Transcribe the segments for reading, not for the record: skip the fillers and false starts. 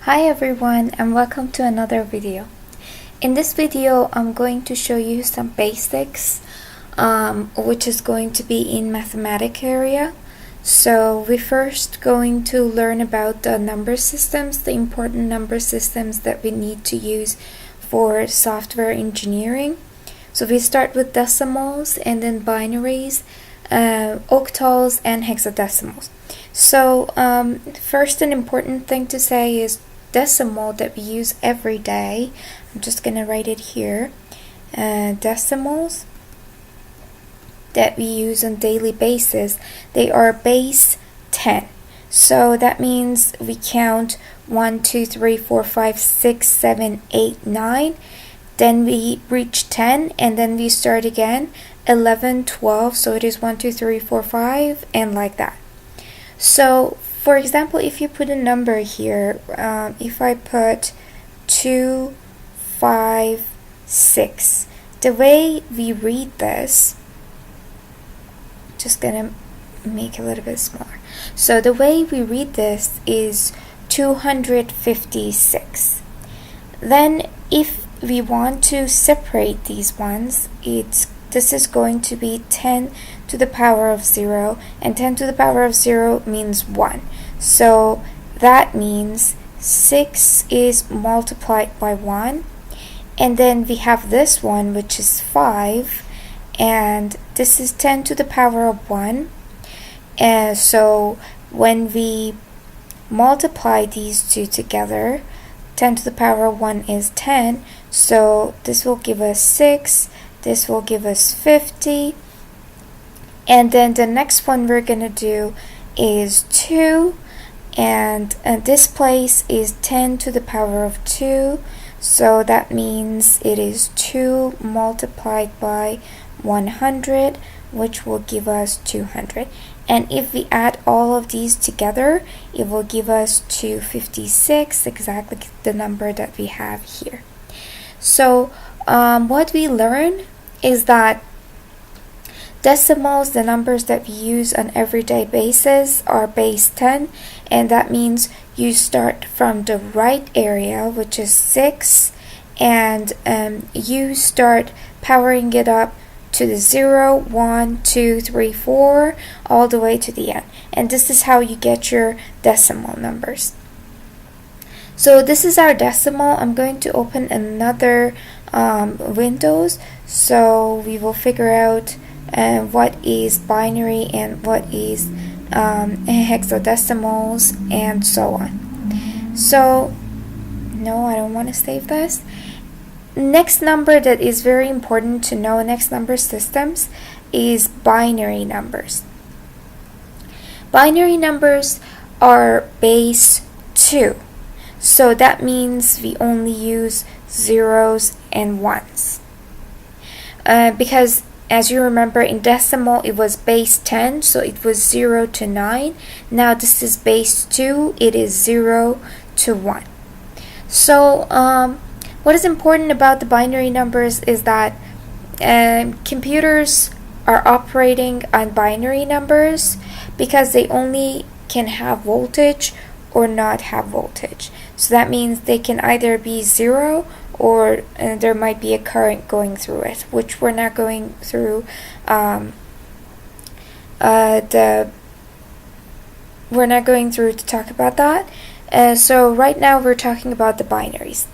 Hi everyone, and welcome to another video. In this video I'm going to show you some basics which is going to be in mathematics area. So we're first going to learn about the number systems, the important number systems that we need to use for software engineering. So we start with decimals and then binaries, octals and hexadecimals. So first, an important thing to say is decimal that we use every day. I'm just gonna write it here. Decimals that we use on daily basis, they are base 10. So that means we count 1, 2, 3, 4, 5, 6, 7, 8, 9. Then we reach 10 and then we start again. 11, 12, so it is 1, 2, 3, 4, 5, and like that. So for example, if you put a number here, if I put 2, 5, 6, the way we read this, just gonna make it a little bit smaller. So the way we read this is 256. Then if we want to separate these ones, this is going to be 10 to the power of 0, and 10 to the power of 0 means 1. So that means 6 is multiplied by 1, and then we have this one which is 5, and this is 10 to the power of 1. And so when we multiply these two together, 10 to the power of 1 is 10, so this will give us 6, this will give us 50, and then the next one we're gonna do is 2, and this place is 10 to the power of 2, so that means it is 2 multiplied by 100, which will give us 200. And if we add all of these together, it will give us 256, exactly the number that we have here. So what we learn is that decimals, the numbers that we use on everyday basis, are base 10, and that means you start from the right area, which is 6, and you start powering it up to the 0, 1, 2, 3, 4, all the way to the end. And this is how you get your decimal numbers. So this is our decimal. I'm going to open another Windows, so we will figure out what is binary and what is hexadecimals and so on. So no, I don't want to save this. Next number that is very important to know, next number systems, is binary numbers. Binary numbers are base 2. So that means we only use zeros and ones. Because as you remember, in decimal it was base 10, so it was 0 to 9. Now this is base 2, it is 0 to 1. So what is important about the binary numbers is that computers are operating on binary numbers because they only can have voltage or not have voltage. So that means they can either be 0 or there might be a current going through it, which we're not going through we're not going through to talk about that. So right now we're talking about the binaries.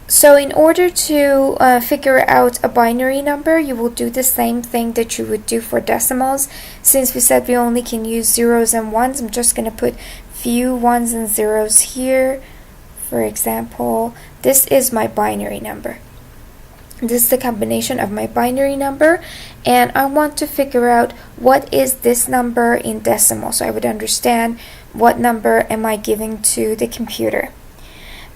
So in order to figure out a binary number, you will do the same thing that you would do for decimals. Since we said we only can use zeros and ones, I'm just going to put few ones and zeros here. For example, this is my binary number. This is the combination of my binary number, and I want to figure out what is this number in decimal, so I would understand what number am I giving to the computer.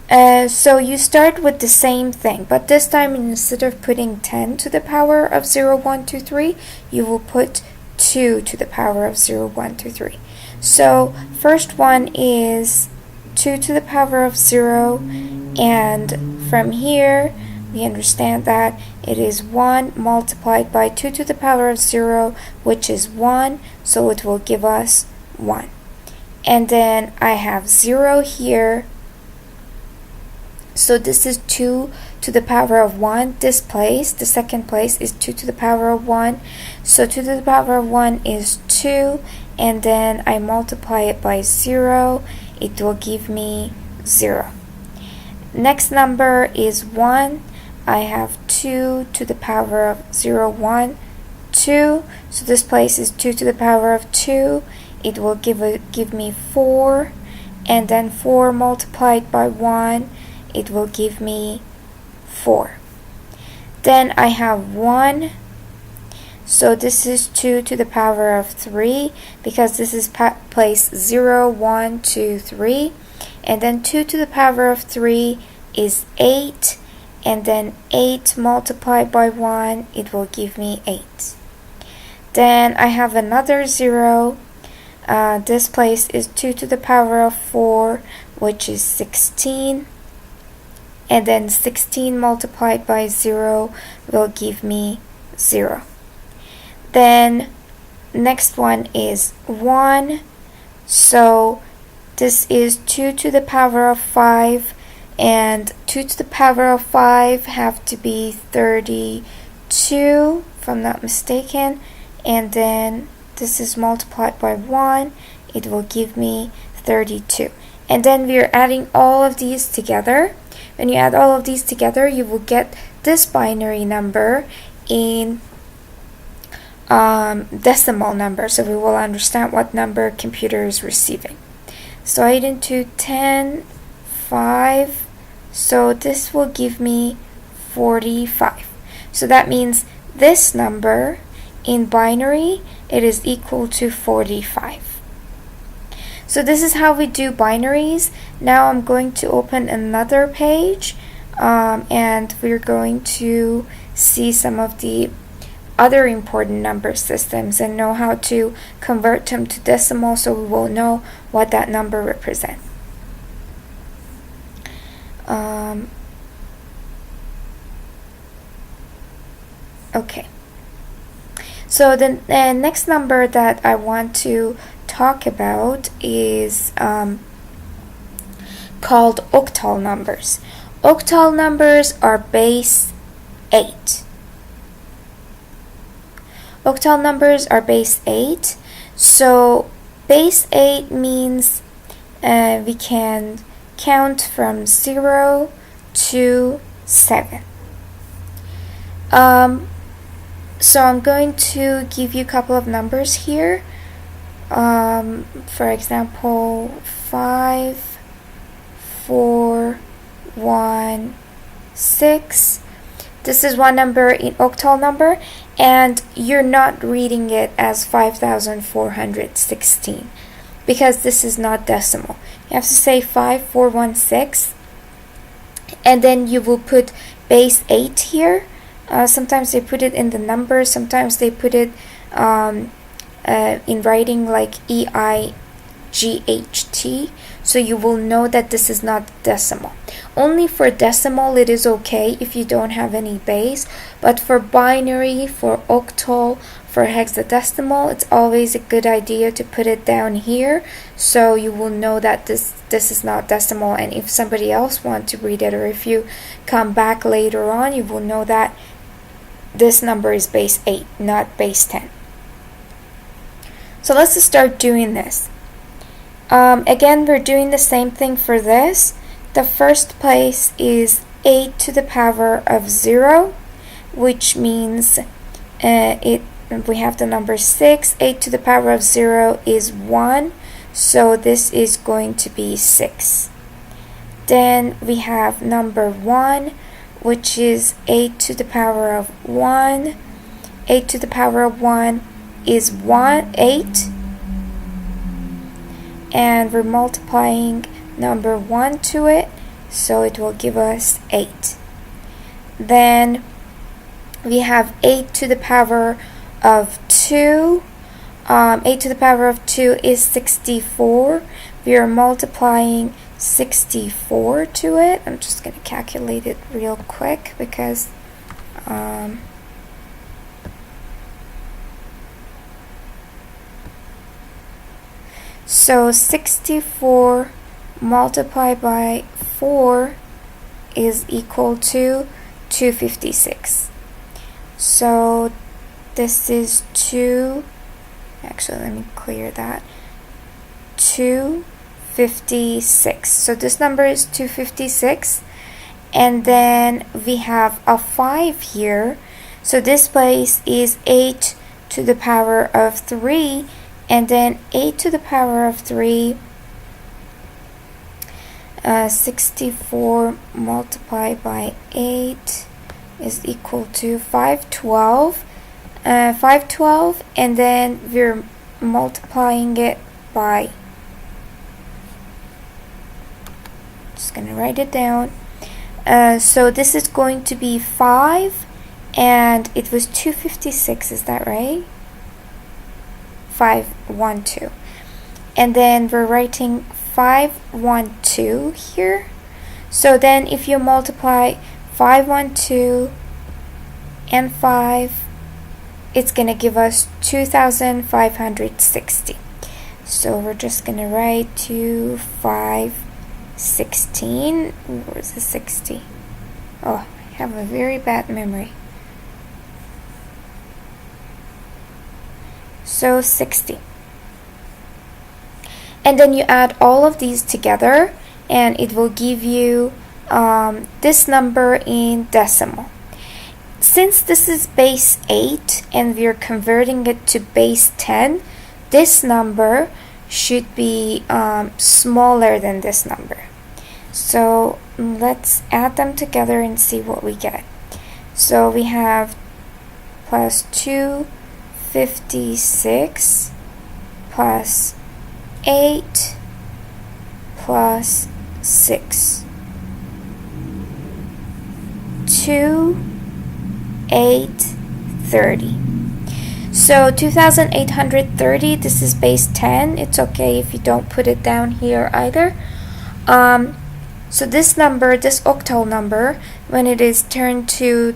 So you start with the same thing, but this time instead of putting 10 to the power of 0, 1, 2, 3, you will put 2 to the power of 0, 1, 2, 3. So first one is 2 to the power of 0, and from here we understand that it is 1 multiplied by 2 to the power of 0, which is 1, so it will give us 1. and then I have 0 here. So this is 2 to the power of 1. This place, the second place, is 2 to the power of 1. So 2 to the power of 1 is 2, and then I multiply it by 0. It will give me 0. Next number is 1. I have 2 to the power of 0, 1, 2. So this place is 2 to the power of 2. It will give me 4, and then 4 multiplied by 1, it will give me 4. Then I have 1. So this is 2 to the power of 3, because this is place 0, 1, 2, 3. And then 2 to the power of 3 is 8. And then 8 multiplied by 1, it will give me 8. Then I have another 0. This place is 2 to the power of 4, which is 16. And then 16 multiplied by 0 will give me 0. Then next one is 1. So this is 2 to the power of 5, and 2 to the power of 5 have to be 32, if I'm not mistaken. And then this is multiplied by 1, it will give me 32. And then we are adding all of these together. When you add all of these together, you will get this binary number in decimal number, so we will understand what number computer is receiving. So 8 into 10, 5. So this will give me 45. So that means this number in binary, it is equal to 45. So this is how we do binaries. Now I'm going to open another page, and we're going to see some of the other important number systems and know how to convert them to decimal, so we will know what that number represents. Okay. So the next number that I want to talk about is called octal numbers. Octal numbers are base 8. Octal numbers are base 8. So base 8 means we can count from 0 to 7. So I'm going to give you a couple of numbers here. For example, 5, 4, 1, 6. This is one number in octal number, and you're not reading it as 5416 because this is not decimal. You have to say 5416, and then you will put base 8 here. Sometimes they put it in the number, sometimes they put it in writing like EIGHT, so you will know that this is not decimal. Only for decimal it is okay if you don't have any base, but for binary, for octal, for hexadecimal, it's always a good idea to put it down here, so you will know that this is not decimal, and if somebody else wants to read it, or if you come back later on, you will know that this number is base 8, not base 10. So let's just start doing this. Again, we're doing the same thing for this. The first place is 8 to the power of 0, which means we have the number 6. 8 to the power of 0 is 1, so this is going to be 6. Then we have number 1, which is 8 to the power of 1. 8 to the power of 1 is 8. And we're multiplying number 1 to it, so it will give us 8. Then we have 8 to the power of 2. 8 to the power of 2 is 64. We are multiplying 64 to it. I'm just going to calculate it real quick because So 64 multiplied by 4 is equal to 256. So this is actually let me clear that, 256. So this number is 256, and then we have a 5 here, so this place is 8 to the power of 3, and then 8 to the power of 3, 64 multiplied by 8 is equal to 512. 512, and then we're multiplying it by, just gonna write it down. So this is going to be 5, and it was 256, is that right? 512, and then we're writing 512 here. So then if you multiply 512 and 5, it's gonna give us 2560. So we're just gonna write 2516. Where's the 60? Oh, I have a very bad memory. So 60. And then you add all of these together, and it will give you this number in decimal. Since this is base 8 and we're converting it to base 10, this number should be smaller than this number. So let's add them together and see what we get. So we have plus 256 plus 8 plus 6. 2830. So 2830, this is base 10. It's okay if you don't put it down here either. So this number, this octal number, when it is turned to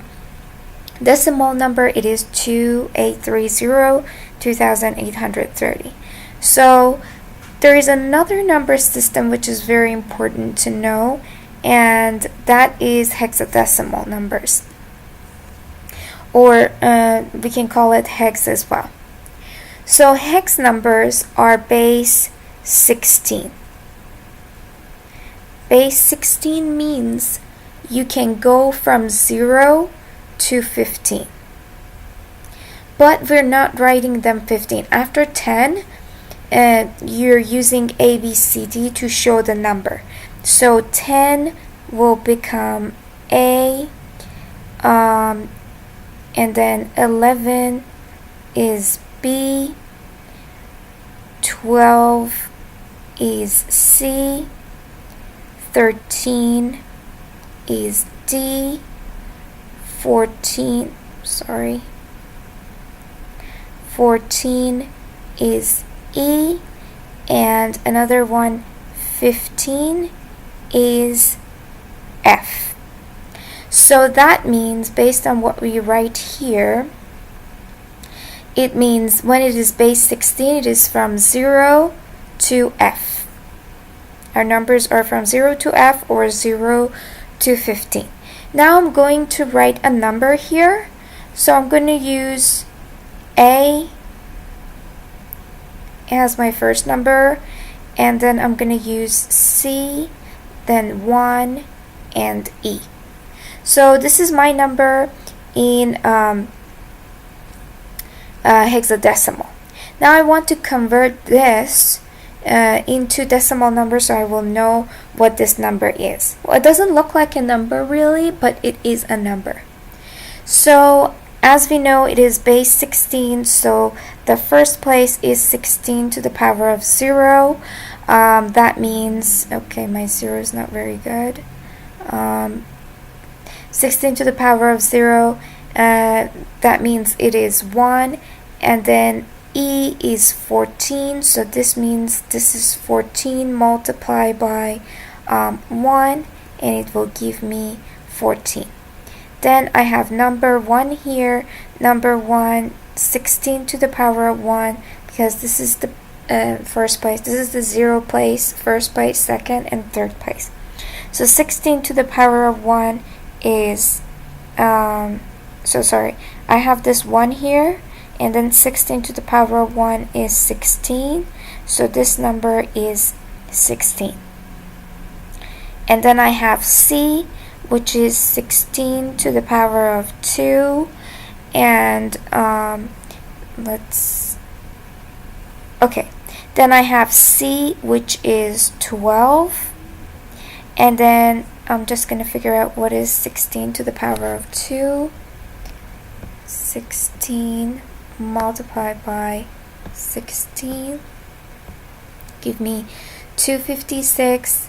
decimal number, it is 2830, 2830. So there is another number system which is very important to know, and that is hexadecimal numbers, or we can call it hex as well. So hex numbers are base 16. Base 16 means you can go from 0 to 15. But we're not writing them 15. After 10, you're using ABCD to show the number. So 10 will become A, and then 11 is B, 12 is C, 13 is D, 14 is E, and another one, 15 is F. So that means, based on what we write here, it means when it is base 16, it is from 0 to F. Our numbers are from 0 to F or 0 to 15. Now I'm going to write a number here. So I'm going to use A as my first number, and then I'm going to use C, then 1, and E. So this is my number in hexadecimal. Now I want to convert this into decimal number so I will know what this number is. Well, it doesn't look like a number really, but it is a number. So as we know, it is base 16, so the first place is 16 to the power of 0. That means, okay, my 0 is not very good. 16 to the power of 0, that means it is 1, and then E is 14, so this means this is 14 multiplied by 1, and it will give me 14. Then I have number 1 here, number 1, 16 to the power of 1, because this is the first place. This is the 0 place, first place, second, and third place. So 16 to the power of 1 is, I have this 1 here, and then 16 to the power of 1 is 16. So this number is 16. And then I have C, which is 16 to the power of 2. And then I have C, which is 12. And then I'm just going to figure out what is 16 to the power of 2. 16 multiplied by 16 give me 256.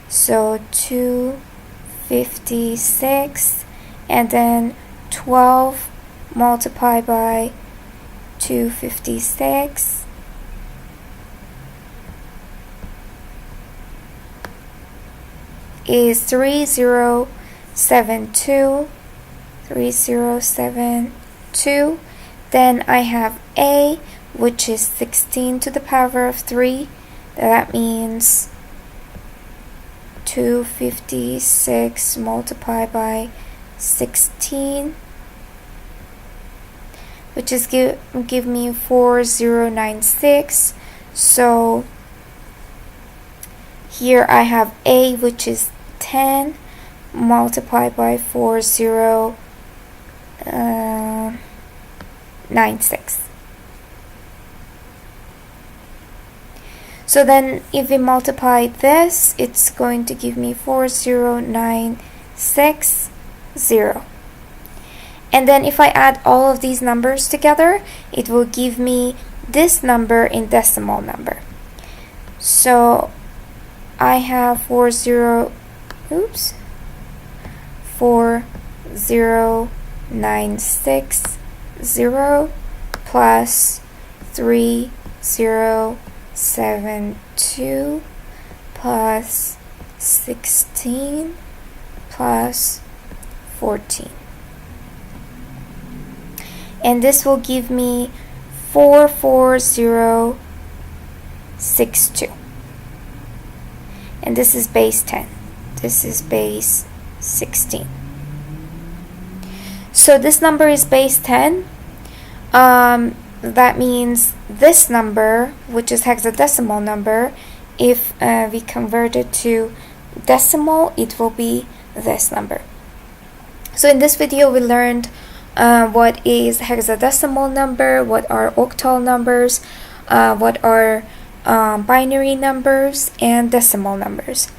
So 256, and then 12 multiplied by 256 is 3072. Then I have A, which is 16 to the power of 3. That means 256 multiplied by 16, which is give me 4096. So here I have A, which is 10 multiplied by 4096. So then if we multiply this, it's going to give me 40960. And then if I add all of these numbers together, it will give me this number in decimal number. So I have 40960 plus 3072 plus 16 plus 14. And this will give me 44062. And this is base 10. This is base 16. So this number is base 10. That means this number, which is hexadecimal number, if we convert it to decimal, it will be this number. So in this video we learned what is hexadecimal number, what are octal numbers, what are binary numbers and decimal numbers,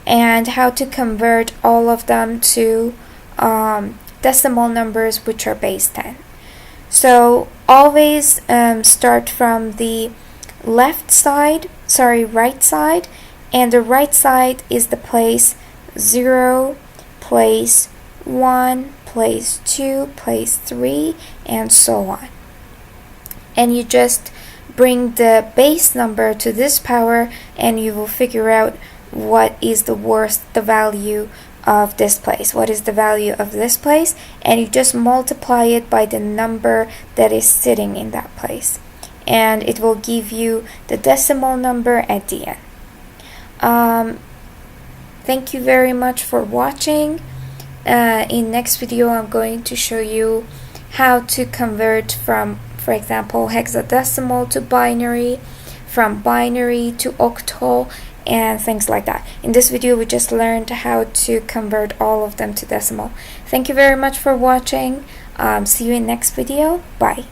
and how to convert all of them to decimal numbers which are base 10. So always start from the right side, and the right side is the place 0, place 1, place 2, place 3, and so on. And you just bring the base number to this power, and you will figure out what is the value of this place. What is the value of this place? And you just multiply it by the number that is sitting in that place, and it will give you the decimal number at the end. Thank you very much for watching. In next video I'm going to show you how to convert from, for example, hexadecimal to binary, from binary to octal, and things like that. In this video we just learned how to convert all of them to decimal. Thank you very much for watching. See you in next video. Bye.